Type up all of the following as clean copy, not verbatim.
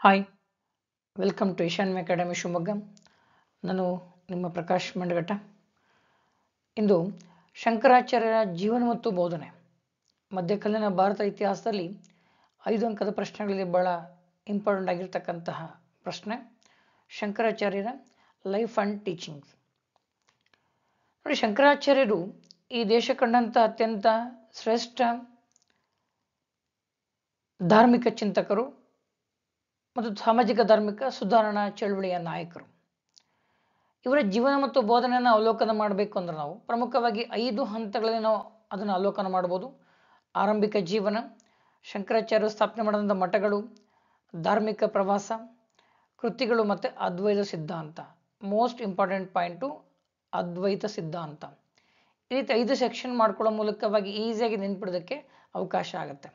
Hi, welcome to ಈಶಾನ್ಯ academy Shivamogga. ನಾನು ನಿಮ್ಮ ಪ್ರಕಾಶ್ ಮಂಡಗಟ್ಟ. ಇಂದು ಶಂಕರಾಚಾರ್ಯರ ಜೀವನ ಮತ್ತು ಬೋಧನೆ, ಮಧ್ಯಕಾಲೀನ ಭಾರತ ಇತಿಹಾಸದಲ್ಲಿ 5 ಅಂಕದ ಪ್ರಶ್ನೆಗಳಲ್ಲಿ ಬಹಳ ಇಂಪಾರ್ಟೆಂಟ್ ಆಗಿರ್ತಕ್ಕಂತಹ ಪ್ರಶ್ನೆ, ಶಂಕರಾಚಾರ್ಯರ ಲೈಫ್ ಆ್ಯಂಡ್ ಟೀಚಿಂಗ್ಸ್. ನೋಡಿ, ಶಂಕರಾಚಾರ್ಯರು ಈ ದೇಶ ಕಂಡಂಥ ಅತ್ಯಂತ ಶ್ರೇಷ್ಠ ಧಾರ್ಮಿಕ ಚಿಂತಕರು ಮತ್ತು ಸಾಮಾಜಿಕ ಧಾರ್ಮಿಕ ಸುಧಾರಣಾ ಚಳವಳಿಯ ನಾಯಕರು. ಇವರ ಜೀವನ ಮತ್ತು ಬೋಧನೆಯನ್ನು ಅವಲೋಕನ ಮಾಡಬೇಕು ಅಂದ್ರೆ ನಾವು ಪ್ರಮುಖವಾಗಿ 5 ಹಂತಗಳಲ್ಲಿ ನಾವು ಅದನ್ನು ಅವಲೋಕನ ಮಾಡ್ಬೋದು. ಆರಂಭಿಕ ಜೀವನ, ಶಂಕರಾಚಾರ್ಯರು ಸ್ಥಾಪನೆ ಮಾಡಿದಂಥ ಮಠಗಳು, ಧಾರ್ಮಿಕ ಪ್ರವಾಸ, ಕೃತಿಗಳು ಮತ್ತು ಅದ್ವೈತ ಸಿದ್ಧಾಂತ. ಮೋಸ್ಟ್ ಇಂಪಾರ್ಟೆಂಟ್ ಪಾಯಿಂಟು ಅದ್ವೈತ ಸಿದ್ಧಾಂತ. ಈ ರೀತಿ 5 ಸೆಕ್ಷನ್ ಮಾಡ್ಕೊಳ್ಳೋ ಮೂಲಕವಾಗಿ ಈಸಿಯಾಗಿ ನೆನ್ಪಿಡೋದಕ್ಕೆ ಅವಕಾಶ ಆಗುತ್ತೆ.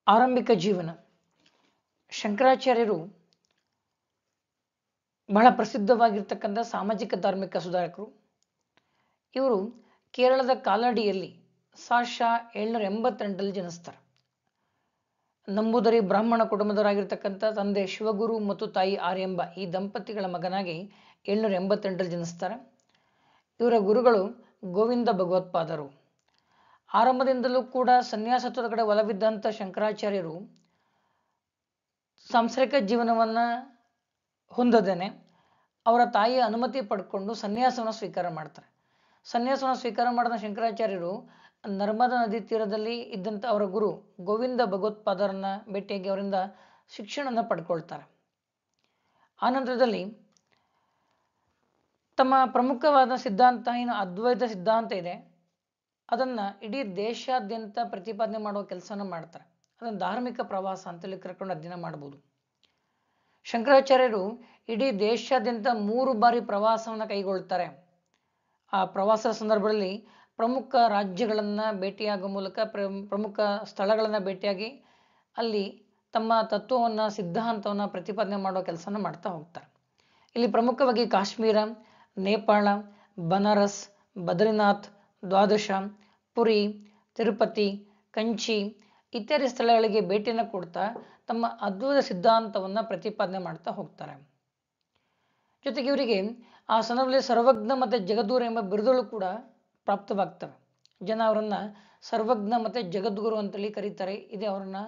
ಆರಂಭಿಕ ಜೀವನ, ಶಂಕರಾಚಾರ್ಯರು ಬಹಳ ಪ್ರಸಿದ್ಧವಾಗಿರ್ತಕ್ಕಂಥ ಸಾಮಾಜಿಕ ಧಾರ್ಮಿಕ ಸುಧಾರಕರು. ಇವರು ಕೇರಳದ ಕಾಲಡಿಯಲ್ಲಿ ಸಾಶ 782ರಲ್ಲಿ ಜನಿಸ್ತಾರೆ. ನಂಬೂದರಿ ಬ್ರಾಹ್ಮಣ ಕುಟುಂಬದವರಾಗಿರ್ತಕ್ಕಂಥ ತಂದೆ ಶಿವಗುರು ಮತ್ತು ತಾಯಿ ಆರ್ಯಂಬ ಈ ದಂಪತಿಗಳ ಮಗನಾಗಿ 782ರಲ್ಲಿ ಜನಿಸ್ತಾರೆ. ಇವರ ಗುರುಗಳು ಗೋವಿಂದ ಭಗವತ್ಪಾದರು. ಆರಂಭದಿಂದಲೂ ಕೂಡ ಸನ್ಯಾಸತ್ವದ ಕಡೆ ಒಲವಿದ್ದಂಥ ಶಂಕರಾಚಾರ್ಯರು ಸಾಂಸಾರಿಕ ಜೀವನವನ್ನು ಹೊಂದದೇನೆ ಅವರ ತಾಯಿಯ ಅನುಮತಿ ಪಡ್ಕೊಂಡು ಸನ್ಯಾಸವನ್ನು ಸ್ವೀಕಾರ ಮಾಡ್ತಾರೆ. ಸನ್ಯಾಸವನ್ನು ಸ್ವೀಕಾರ ಮಾಡಿದ ಶಂಕರಾಚಾರ್ಯರು ನರ್ಮದಾ ನದಿ ತೀರದಲ್ಲಿ ಇದ್ದಂಥ ಅವರ ಗುರು ಗೋವಿಂದ ಭಗವತ್ಪಾದರನ್ನ ಭೇಟಿಯಾಗಿ ಅವರಿಂದ ಶಿಕ್ಷಣವನ್ನು ಪಡ್ಕೊಳ್ತಾರೆ. ಆನಂತರದಲ್ಲಿ ತಮ್ಮ ಪ್ರಮುಖವಾದ ಸಿದ್ಧಾಂತ ಏನು ಅದ್ವೈತ ಸಿದ್ಧಾಂತ ಇದೆ, ಅದನ್ನು ಇಡೀ ದೇಶಾದ್ಯಂತ ಪ್ರತಿಪಾದನೆ ಮಾಡುವ ಕೆಲಸನ ಮಾಡ್ತಾರೆ. ಅದನ್ನು ಧಾರ್ಮಿಕ ಪ್ರವಾಸ ಅಂತೇಳಿ ಕರ್ಕೊಂಡು ಅಧ್ಯಯನ ಮಾಡ್ಬೋದು. ಶಂಕರಾಚಾರ್ಯರು ಇಡೀ ದೇಶಾದ್ಯಂತ 3 ಬಾರಿ ಪ್ರವಾಸವನ್ನು ಕೈಗೊಳ್ತಾರೆ. ಆ ಪ್ರವಾಸದ ಸಂದರ್ಭದಲ್ಲಿ ಪ್ರಮುಖ ರಾಜ್ಯಗಳನ್ನು ಭೇಟಿಯಾಗುವ ಮೂಲಕ ಪ್ರಮುಖ ಸ್ಥಳಗಳನ್ನು ಭೇಟಿಯಾಗಿ ಅಲ್ಲಿ ತಮ್ಮ ತತ್ವವನ್ನು ಸಿದ್ಧಾಂತವನ್ನು ಪ್ರತಿಪಾದನೆ ಮಾಡುವ ಕೆಲಸನ ಮಾಡ್ತಾ ಹೋಗ್ತಾರೆ. ಇಲ್ಲಿ ಪ್ರಮುಖವಾಗಿ ಕಾಶ್ಮೀರ, ನೇಪಾಳ, ಬನಾರಸ್, ಬದ್ರಿನಾಥ್, ದ್ವಾದಶ, ಪುರಿ, ತಿರುಪತಿ, ಕಂಚಿ ಇತ್ಯಾದಿ ಸ್ಥಳಗಳಿಗೆ ಭೇಟಿಯನ್ನು ಕೊಡ್ತಾ ತಮ್ಮ ಅದ್ವೈತ ಸಿದ್ಧಾಂತವನ್ನು ಪ್ರತಿಪಾದನೆ ಮಾಡ್ತಾ ಹೋಗ್ತಾರೆ. ಜೊತೆಗೆ ಇವರಿಗೆ ಆ ಸಂದರ್ಭದಲ್ಲಿ ಸರ್ವಜ್ಞ ಮತ್ತು ಜಗದ್ಗುರು ಎಂಬ ಬಿರುದುಗಳು ಕೂಡ ಪ್ರಾಪ್ತವಾಗ್ತವೆ. ಜನ ಅವರನ್ನು ಸರ್ವಜ್ಞ ಮತ್ತು ಜಗದ್ಗುರು ಅಂತೇಳಿ ಕರೀತಾರೆ. ಇದೇ ಅವರನ್ನು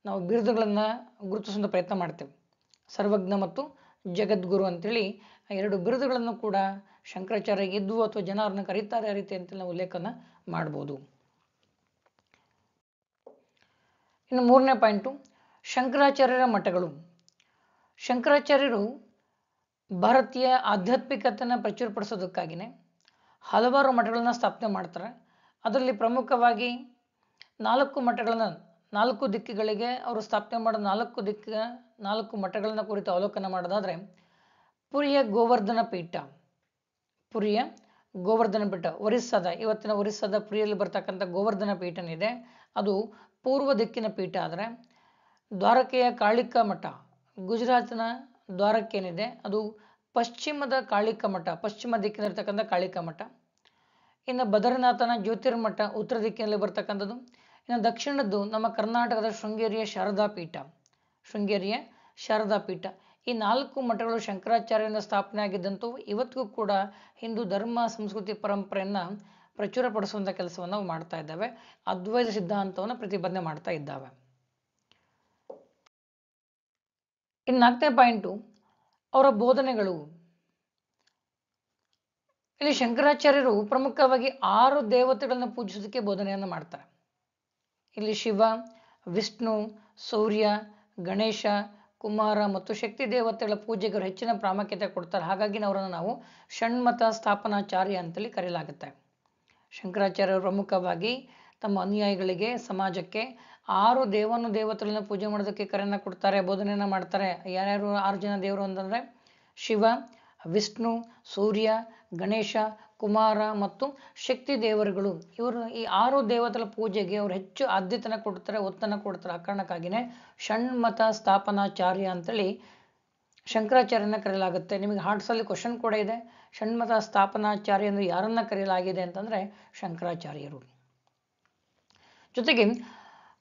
ನಾವು ಬಿರುದುಗಳನ್ನು ಗುರುತಿಸುವ ಪ್ರಯತ್ನ ಮಾಡ್ತೇವೆ. ಸರ್ವಜ್ಞ ಮತ್ತು ಜಗದ್ಗುರು ಅಂತೇಳಿ 2 ಬಿರುದುಗಳನ್ನು ಕೂಡ ಶಂಕರಾಚಾರ್ಯ ಇದ್ವು ಅಥವಾ ಜನ ಅವ್ರನ್ನ ಕರೀತಾರೆ ಆ ರೀತಿ ಅಂತೇಳಿ ನಾವು ಉಲ್ಲೇಖನ ಮಾಡ್ಬೋದು. ಇನ್ನು 3ನೇ ಪಾಯಿಂಟು, ಶಂಕರಾಚಾರ್ಯರ ಮಠಗಳು. ಶಂಕರಾಚಾರ್ಯರು ಭಾರತೀಯ ಆಧ್ಯಾತ್ಮಿಕತೆಯನ್ನು ಪ್ರಚುರಪಡಿಸೋದಕ್ಕಾಗಿಯೇ ಹಲವಾರು ಮಠಗಳನ್ನು ಸ್ಥಾಪನೆ ಮಾಡ್ತಾರೆ. ಅದರಲ್ಲಿ ಪ್ರಮುಖವಾಗಿ 4 ಮಠಗಳನ್ನು 4 ದಿಕ್ಕುಗಳಿಗೆ ಅವರು ಸ್ಥಾಪನೆ ಮಾಡೋ 4 ಮಠಗಳನ್ನು ಕುರಿತು ಅವಲೋಕನ ಮಾಡೋದಾದರೆ, ಪುರಿಯ ಗೋವರ್ಧನ ಪೀಠ, ಒರಿಸ್ಸಾದ ಇವತ್ತಿನ ಒರಿಸ್ಸಾದ ಪುರಿಯಲ್ಲಿ ಬರ್ತಕ್ಕಂಥ ಗೋವರ್ಧನ ಪೀಠನಿದೆ, ಅದು ಪೂರ್ವ ದಿಕ್ಕಿನ ಪೀಠ. ಆದರೆ ದ್ವಾರಕೆಯ ಕಾಳಿಕಾ ಮಠ, ಗುಜರಾತಿನ ದ್ವಾರಕೇನಿದೆ ಅದು ಪಶ್ಚಿಮದ ಕಾಳಿಕಾ ಮಠ, ಪಶ್ಚಿಮ ದಿಕ್ಕಿನಲ್ಲಿರ್ತಕ್ಕಂಥ ಕಾಳಿಕಾ ಮಠ. ಇನ್ನು ಬದ್ರಿನಾಥನ ಜ್ಯೋತಿರ್ಮಠ ಉತ್ತರ ದಿಕ್ಕಿನಲ್ಲಿ ಬರ್ತಕ್ಕಂಥದ್ದು. ಇನ್ನು ದಕ್ಷಿಣದ್ದು ನಮ್ಮ ಕರ್ನಾಟಕದ ಶೃಂಗೇರಿಯ ಶಾರದಾ ಪೀಠ. ಈ 4 ಮಠಗಳು ಶಂಕರಾಚಾರ್ಯರಿಂದ ಸ್ಥಾಪನೆ ಆಗಿದ್ದಂಥವು ಇವತ್ತಿಗೂ ಕೂಡ ಹಿಂದೂ ಧರ್ಮ ಸಂಸ್ಕೃತಿ ಪರಂಪರೆಯನ್ನು ಪ್ರಚುರಪಡಿಸುವಂಥ ಕೆಲಸವನ್ನು ನಾವು ಮಾಡ್ತಾ ಇದ್ದಾವೆ. ಅದ್ವೈತ ಸಿದ್ಧಾಂತವನ್ನು ಪ್ರತಿಪಾದನೆ ಮಾಡ್ತಾ ಇದ್ದಾವೆ. ಇನ್ನು 4ನೇ ಪಾಯಿಂಟು, ಅವರ ಬೋಧನೆಗಳು. ಇಲ್ಲಿ ಶಂಕರಾಚಾರ್ಯರು ಪ್ರಮುಖವಾಗಿ 6 ದೇವತೆಗಳನ್ನು ಪೂಜಿಸೋದಕ್ಕೆ ಬೋಧನೆಯನ್ನು ಮಾಡ್ತಾರೆ. ಇಲ್ಲಿ ಶಿವ, ವಿಷ್ಣು, ಸೂರ್ಯ, ಗಣೇಶ, ಕುಮಾರ ಮತ್ತು ಶಕ್ತಿ ದೇವತೆಗಳ ಪೂಜೆಗೆ ಹೆಚ್ಚಿನ ಪ್ರಾಮುಖ್ಯತೆ ಕೊಡ್ತಾರೆ. ಹಾಗಾಗಿ ಅವರನ್ನು ನಾವು ಷಣ್ಮತ ಸ್ಥಾಪನಾಚಾರ್ಯ ಅಂತೇಳಿ ಕರೆಯಲಾಗುತ್ತೆ. ಶಂಕರಾಚಾರ್ಯರು ಪ್ರಮುಖವಾಗಿ ತಮ್ಮ ಅನುಯಾಯಿಗಳಿಗೆ, ಸಮಾಜಕ್ಕೆ 6 ದೇವತೆಗಳನ್ನು ಪೂಜೆ ಮಾಡೋದಕ್ಕೆ ಕರೆಯನ್ನು ಕೊಡ್ತಾರೆ, ಬೋಧನೆಯನ್ನು ಮಾಡ್ತಾರೆ. ಯಾರ್ಯಾರು 6 ಜನ ದೇವರು ಅಂತಂದರೆ ಶಿವ, ವಿಷ್ಣು, ಸೂರ್ಯ, ಗಣೇಶ, ಕುಮಾರ ಮತ್ತು ಶಕ್ತಿ ದೇವರುಗಳು. ಇವರು ಈ 6 ದೇವತೆಗಳ ಪೂಜೆಗೆ ಅವರು ಹೆಚ್ಚು ಆದ್ಯತೆಯನ್ನು ಕೊಡ್ತಾರೆ, ಒತ್ತನ್ನು ಕೊಡ್ತಾರೆ. ಆ ಕಾರಣಕ್ಕಾಗಿಯೇ ಷಣ್ಮತ ಸ್ಥಾಪನಾಚಾರ್ಯ ಅಂತೇಳಿ ಶಂಕರಾಚಾರ್ಯನ ಕರೆಯಲಾಗುತ್ತೆ. ನಿಮಗೆ ಹಾರ್ಟ್ಸಲ್ಲಿ ಕ್ವಶನ್ ಕೂಡ ಇದೆ, ಷಣ್ಮತ ಸ್ಥಾಪನಾಚಾರ್ಯ ಅಂದರೆ ಯಾರನ್ನ ಕರೆಯಲಾಗಿದೆ ಅಂತಂದರೆ ಶಂಕರಾಚಾರ್ಯರು. ಜೊತೆಗೆ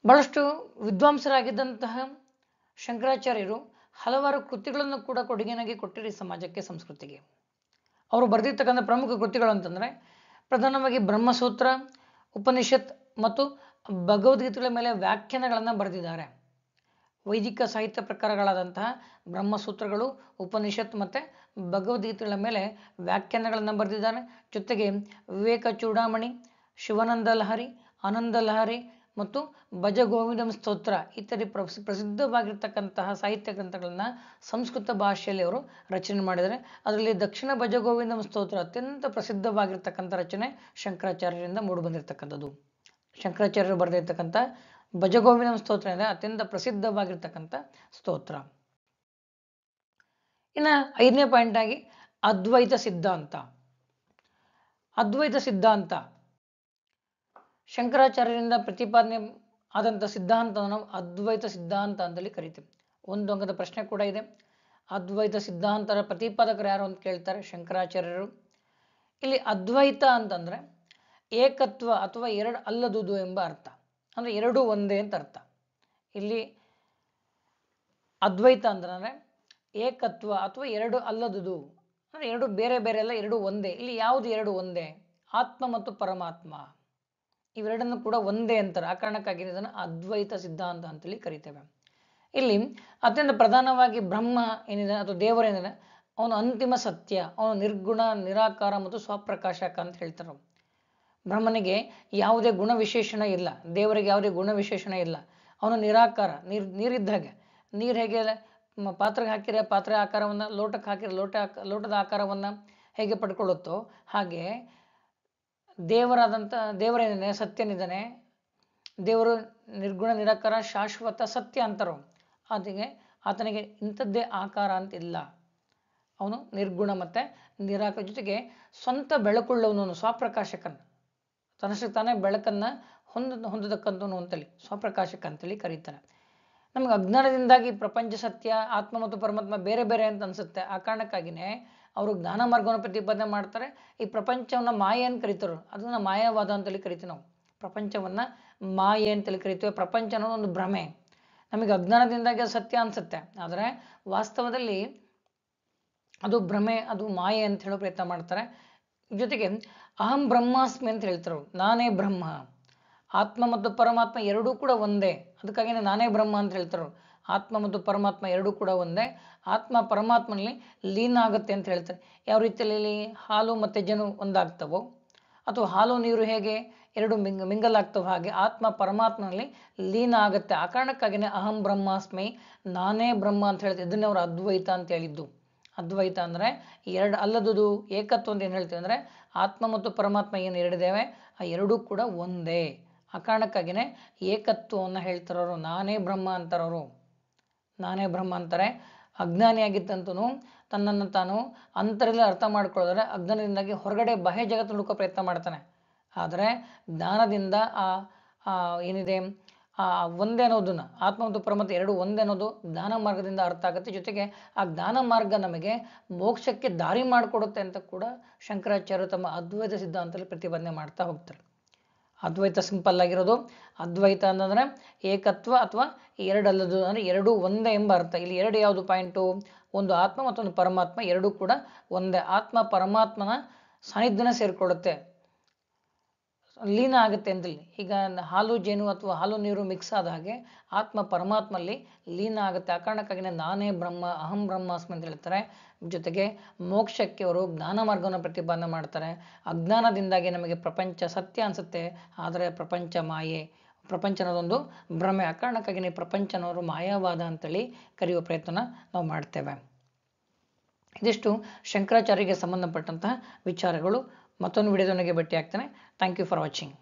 ಬಹಳಷ್ಟು ವಿದ್ವಾಂಸರಾಗಿದ್ದಂತಹ ಶಂಕರಾಚಾರ್ಯರು ಹಲವಾರು ಕೃತಿಗಳನ್ನು ಕೂಡ ಕೊಡುಗೆಯಾಗಿ ಕೊಟ್ಟಿರಿ ಸಮಾಜಕ್ಕೆ, ಸಂಸ್ಕೃತಿಗೆ. ಅವರು ಬರೆದಿರ್ತಕ್ಕಂಥ ಪ್ರಮುಖ ಕೃತಿಗಳು ಅಂತಂದರೆ ಪ್ರಧಾನವಾಗಿ ಬ್ರಹ್ಮಸೂತ್ರ, ಉಪನಿಷತ್ ಮತ್ತು ಭಗವದ್ಗೀತೆಗಳ ಮೇಲೆ ವ್ಯಾಖ್ಯಾನಗಳನ್ನು ಬರೆದಿದ್ದಾರೆ. ವೈದಿಕ ಸಾಹಿತ್ಯ ಪ್ರಕಾರಗಳಾದಂತಹ ಬ್ರಹ್ಮಸೂತ್ರಗಳು, ಉಪನಿಷತ್ ಮತ್ತು ಭಗವದ್ಗೀತೆಗಳ ಮೇಲೆ ವ್ಯಾಖ್ಯಾನಗಳನ್ನು ಬರೆದಿದ್ದಾರೆ. ಜೊತೆಗೆ ವಿವೇಕ ಚೂಡಾಮಣಿ, ಶಿವಾನಂದ ಲಹರಿ, ಆನಂದ ಲಹರಿ ಮತ್ತು ಭಜ ಗೋವಿಂದಂ ಸ್ತೋತ್ರ ಇತ್ಯಾದಿ ಪ್ರಸಿದ್ಧವಾಗಿರ್ತಕ್ಕಂತಹ ಸಾಹಿತ್ಯ ಗ್ರಂಥಗಳನ್ನು ಸಂಸ್ಕೃತ ಭಾಷೆಯಲ್ಲಿ ಅವರು ರಚನೆ ಮಾಡಿದ್ದಾರೆ. ಅದರಲ್ಲಿ ದಕ್ಷಿಣ ಭಜ ಗೋವಿಂದಂ ಸ್ತೋತ್ರ ಅತ್ಯಂತ ಪ್ರಸಿದ್ಧವಾಗಿರ್ತಕ್ಕಂಥ ರಚನೆ ಶಂಕರಾಚಾರ್ಯರಿಂದ ಮೂಡಿಬಂದಿರತಕ್ಕಂಥದ್ದು. ಶಂಕರಾಚಾರ್ಯರು ಬರೆದಿರ್ತಕ್ಕಂಥ ಭಜಗೋವಿಂದಂ ಸ್ತೋತ್ರ ಅಂದರೆ ಅತ್ಯಂತ ಪ್ರಸಿದ್ಧವಾಗಿರ್ತಕ್ಕಂಥ ಸ್ತೋತ್ರ. ಇನ್ನು 5ನೇ ಪಾಯಿಂಟ್ ಆಗಿ ಅದ್ವೈತ ಸಿದ್ಧಾಂತ. ಅದ್ವೈತ ಸಿದ್ಧಾಂತ ಶಂಕರಾಚಾರ್ಯರಿಂದ ಪ್ರತಿಪಾದನೆ ಆದಂಥ ಸಿದ್ಧಾಂತವನ್ನು ನಾವು ಅದ್ವೈತ ಸಿದ್ಧಾಂತ ಅಂತೇಳಿ ಕರಿತೀವಿ. ಒಂದು ಅಂಕದ ಪ್ರಶ್ನೆ ಕೂಡ ಇದೆ. ಅದ್ವೈತ ಸಿದ್ಧಾಂತರ ಪ್ರತಿಪಾದಕರು ಯಾರು ಅಂತ ಕೇಳ್ತಾರೆ, ಶಂಕರಾಚಾರ್ಯರು. ಇಲ್ಲಿ ಅದ್ವೈತ ಅಂತಂದ್ರೆ ಏಕತ್ವ ಅಥವಾ ಎರಡು ಅಲ್ಲದುದು ಎಂಬ ಅರ್ಥ, ಅಂದ್ರೆ ಎರಡು ಒಂದೇ ಅಂತ ಅರ್ಥ. ಇಲ್ಲಿ ಅದ್ವೈತ ಅಂತಂದ್ರೆ ಏಕತ್ವ ಅಥವಾ ಎರಡು ಅಲ್ಲದುದು, ಅಂದ್ರೆ ಎರಡು ಬೇರೆ ಬೇರೆ ಅಲ್ಲ, ಎರಡು ಒಂದೇ. ಇಲ್ಲಿ ಯಾವುದು ಎರಡು ಒಂದೇ? ಆತ್ಮ ಮತ್ತು ಪರಮಾತ್ಮ ಇವೆರಡನ್ನು ಕೂಡ ಒಂದೇ ಅಂತಾರೆ. ಆ ಕಾರಣಕ್ಕಾಗಿ ಇದನ್ನು ಅದ್ವೈತ ಸಿದ್ಧಾಂತ ಅಂತೇಳಿ ಕರಿತೇವೆ. ಇಲ್ಲಿ ಅತ್ಯಂತ ಪ್ರಧಾನವಾಗಿ ಬ್ರಹ್ಮ ಏನಿದೆ ಅಥವಾ ದೇವರೇನಿದೆ ಅವನು ಅಂತಿಮ ಸತ್ಯ, ಅವನು ನಿರ್ಗುಣ, ನಿರಾಕಾರ ಮತ್ತು ಸ್ವಪ್ರಕಾಶಕ ಅಂತ ಹೇಳ್ತಾರೆ. ಬ್ರಹ್ಮನಿಗೆ ಯಾವುದೇ ಗುಣ ವಿಶೇಷಣ ಇಲ್ಲ, ದೇವರಿಗೆ ಯಾವುದೇ ಗುಣ ವಿಶೇಷಣ ಇಲ್ಲ. ಅವನು ನಿರಾಕಾರ, ನೀರಿದ್ದ ಹಾಗೆ. ನೀರು ಹೇಗೆ ಪಾತ್ರೆಗೆ ಹಾಕಿದರೆ ಪಾತ್ರೆ ಆಕಾರವನ್ನು, ಲೋಟಕ್ಕೆ ಹಾಕಿದರೆ ಲೋಟದ ಆಕಾರವನ್ನು ಹೇಗೆ ಪಡ್ಕೊಳ್ಳುತ್ತೋ ಹಾಗೆ ದೇವರೇನಿದೆ, ಸತ್ಯನಿದ್ದಾನೆ, ದೇವರು ನಿರ್ಗುಣ, ನಿರಾಕಾರ, ಶಾಶ್ವತ, ಸತ್ಯ ಅಂತಾರೋ. ಆತನಿಗೆ ಇಂಥದ್ದೇ ಆಕಾರ ಅಂತಿಲ್ಲ. ಅವನು ನಿರ್ಗುಣ ಮತ್ತೆ ನಿರಾಕಾರ, ಜೊತೆಗೆ ಸ್ವಂತ ಬೆಳಕುಳ್ಳವನು, ಸ್ವಪ್ರಕಾಶಕನ, ತನ್ನಷ್ಟಕ್ಕೆ ತಾನೇ ಬೆಳಕನ್ನ ಹೊಂದತಕ್ಕಂಥವನು ಅಂತೇಳಿ ಸ್ವಪ್ರಕಾಶಕ ಅಂತೇಳಿ ಕರೀತಾನೆ. ನಮ್ಗೆ ಅಜ್ಞಾನದಿಂದಾಗಿ ಪ್ರಪಂಚ ಸತ್ಯ, ಆತ್ಮ ಮತ್ತು ಪರಮಾತ್ಮ ಬೇರೆ ಬೇರೆ ಅಂತ ಅನ್ಸುತ್ತೆ. ಆ ಕಾರಣಕ್ಕಾಗಿನೇ ಅವರು ಜ್ಞಾನ ಮಾರ್ಗವನ್ನು ಪ್ರತಿಪಾದನೆ ಮಾಡ್ತಾರೆ. ಈ ಪ್ರಪಂಚವನ್ನ ಮಾಯೆ ಅಂತ ಕರೀತಾರೆ, ಅದನ್ನ ಮಾಯಾವಾದ ಅಂತೇಳಿ ಕರಿತೀವಿ ನಾವು. ಪ್ರಪಂಚವನ್ನ ಮಾಯೆ ಅಂತೇಳಿ ಕರಿತೀವಿ. ಪ್ರಪಂಚ ಅನ್ನೋದು ಒಂದು ಭ್ರಮೆ. ನಮಗೆ ಅಜ್ಞಾನದಿಂದಾಗಿ ಅದು ಸತ್ಯ ಅನ್ಸುತ್ತೆ, ಆದರೆ ವಾಸ್ತವದಲ್ಲಿ ಅದು ಭ್ರಮೆ, ಅದು ಮಾಯೆ ಅಂತ ಹೇಳೋ ಪ್ರಯತ್ನ ಮಾಡ್ತಾರೆ. ಜೊತೆಗೆ ಅಹಂ ಬ್ರಹ್ಮಾಸ್ಮಿ ಅಂತ ಹೇಳ್ತಾರೆ, ನಾನೇ ಬ್ರಹ್ಮ. ಆತ್ಮ ಮತ್ತು ಪರಮಾತ್ಮ ಎರಡೂ ಕೂಡ ಒಂದೇ, ಅದಕ್ಕಾಗಿನೇ ನಾನೇ ಬ್ರಹ್ಮ ಅಂತ ಹೇಳ್ತಾರೆ. ಆತ್ಮ ಮತ್ತು ಪರಮಾತ್ಮ ಎರಡೂ ಕೂಡ ಒಂದೇ. ಆತ್ಮ ಪರಮಾತ್ಮನಲ್ಲಿ ಲೀನ ಆಗುತ್ತೆ ಅಂತ ಹೇಳ್ತಾರೆ. ಯಾವ ರೀತಿಯಲ್ಲಿ ಹಾಲು ಮತ್ತು ಜೇನು ಒಂದಾಗ್ತವೋ, ಅಥವಾ ಹಾಲು ನೀರು ಹೇಗೆ ಎರಡು ಮಿಂಗಲಾಗ್ತವೋ ಹಾಗೆ ಆತ್ಮ ಪರಮಾತ್ಮನಲ್ಲಿ ಲೀನ ಆಗುತ್ತೆ. ಆ ಕಾರಣಕ್ಕಾಗಿನೇ ಅಹಂ ಬ್ರಹ್ಮಾಸ್ಮಿ, ನಾನೇ ಬ್ರಹ್ಮ ಅಂತ ಹೇಳ್ತಾರೆ. ಇದನ್ನೇ ಅವರು ಅದ್ವೈತ ಅಂತ ಹೇಳಿದ್ದು. ಅದ್ವೈತ ಅಂದರೆ ಎರಡು ಅಲ್ಲದುದು, ಏಕತ್ವ ಅಂತ ಏನು ಹೇಳ್ತೀವಿ ಅಂದರೆ ಆತ್ಮ ಮತ್ತು ಪರಮಾತ್ಮ ಏನು ಎರಡಿದ್ದೇವೆ ಆ ಎರಡೂ ಕೂಡ ಒಂದೇ. ಆ ಕಾರಣಕ್ಕಾಗಿನೇ ಏಕತ್ವವನ್ನು ಹೇಳ್ತಾರವರು, ನಾನೇ ಬ್ರಹ್ಮ ಅಂತಾರವರು. ನಾನೇ ಬ್ರಹ್ಮ ಅಂತಾರೆ. ಅಜ್ಞಾನಿಯಾಗಿದ್ದಂತೂ ತನ್ನನ್ನು ತಾನು ಅಂತರಲ್ಲಿ ಅರ್ಥ ಮಾಡ್ಕೊಳ್ಳೋದ್ರೆ ಅಜ್ಞಾನದಿಂದಾಗಿ ಹೊರಗಡೆ ಬಾಹ್ಯ ಜಗತ್ತು ಹುಡುಕೋ ಪ್ರಯತ್ನ ಮಾಡ್ತಾನೆ. ಆದರೆ ಜ್ಞಾನದಿಂದ ಏನಿದೆ ಒಂದೇ ಅನ್ನೋದನ್ನ, ಆತ್ಮ ಮತ್ತು ಪರಮಾತ್ಮ ಎರಡು ಒಂದೇ ಅನ್ನೋದು ಜ್ಞಾನ ಮಾರ್ಗದಿಂದ ಅರ್ಥ ಆಗುತ್ತೆ. ಜೊತೆಗೆ ಆ ಜ್ಞಾನ ಮಾರ್ಗ ನಮಗೆ ಮೋಕ್ಷಕ್ಕೆ ದಾರಿ ಮಾಡಿಕೊಡುತ್ತೆ ಅಂತ ಕೂಡ ಶಂಕರಾಚಾರ್ಯರು ತಮ್ಮ ಅದ್ವೈತ ಸಿದ್ಧಾಂತದಲ್ಲಿ ಪ್ರತಿಪಾದನೆ ಮಾಡ್ತಾ ಹೋಗ್ತಾರೆ. ಅದ್ವೈತ ಸಿಂಪಲ್ ಆಗಿರೋದು. ಅದ್ವೈತ ಅಂತಂದ್ರೆ ಏಕತ್ವ ಅಥವಾ ಎರಡಲ್ಲದು, ಅಂದ್ರೆ ಎರಡು ಒಂದೇ ಎಂಬ ಅರ್ಥ. ಇಲ್ಲಿ ಎರಡು ಯಾವುದು ಪಾಯಿಂಟು? ಒಂದು ಆತ್ಮ ಮತ್ತೊಂದು ಪರಮಾತ್ಮ, ಎರಡೂ ಕೂಡ ಒಂದೇ. ಆತ್ಮ ಪರಮಾತ್ಮನ ಸಾನ್ನಿಧ್ಯನ ಸೇರಿಕೊಳ್ಳುತ್ತೆ, ಲೀನ ಆಗುತ್ತೆ ಅಂತೇಳಿ. ಈಗ ಹಾಲು ಜೇನು ಅಥವಾ ಹಾಲು ನೀರು ಮಿಕ್ಸ್ ಆದ ಹಾಗೆ ಆತ್ಮ ಪರಮಾತ್ಮಲ್ಲಿ ಲೀನ ಆಗುತ್ತೆ. ಆ ಕಾರಣಕ್ಕಾಗಿನೇ ನಾನೇ ಬ್ರಹ್ಮ, ಅಹಂ ಬ್ರಹ್ಮಾಸ್ಮಿ ಅಂತ ಹೇಳ್ತಾರೆ. ಜೊತೆಗೆ ಮೋಕ್ಷಕ್ಕೆ ಅವರು ಜ್ಞಾನ ಮಾರ್ಗವನ್ನು ಪ್ರತಿಪಾದನೆ ಮಾಡ್ತಾರೆ. ಅಜ್ಞಾನದಿಂದಾಗಿ ನಮಗೆ ಪ್ರಪಂಚ ಸತ್ಯ ಅನಿಸುತ್ತೆ, ಆದರೆ ಪ್ರಪಂಚ ಮಾಯೆ, ಪ್ರಪಂಚ ಅನ್ನೋದೊಂದು ಭ್ರಮೆ. ಆ ಕಾರಣಕ್ಕಾಗಿನೇ ಪ್ರಪಂಚನವರು ಮಾಯಾವಾದ ಅಂತೇಳಿ ಕರೆಯುವ ಪ್ರಯತ್ನ ನಾವು ಮಾಡ್ತೇವೆ. ಇದಿಷ್ಟು ಶಂಕರಾಚಾರ್ಯರಿಗೆ ಸಂಬಂಧಪಟ್ಟಂತಹ ವಿಚಾರಗಳು. ಮತ್ತೊಂದು ವಿಡಿಯೋದೊಂದಿಗೆ ಭೇಟಿ ಆಗ್ತೇನೆ. Thank you for watching.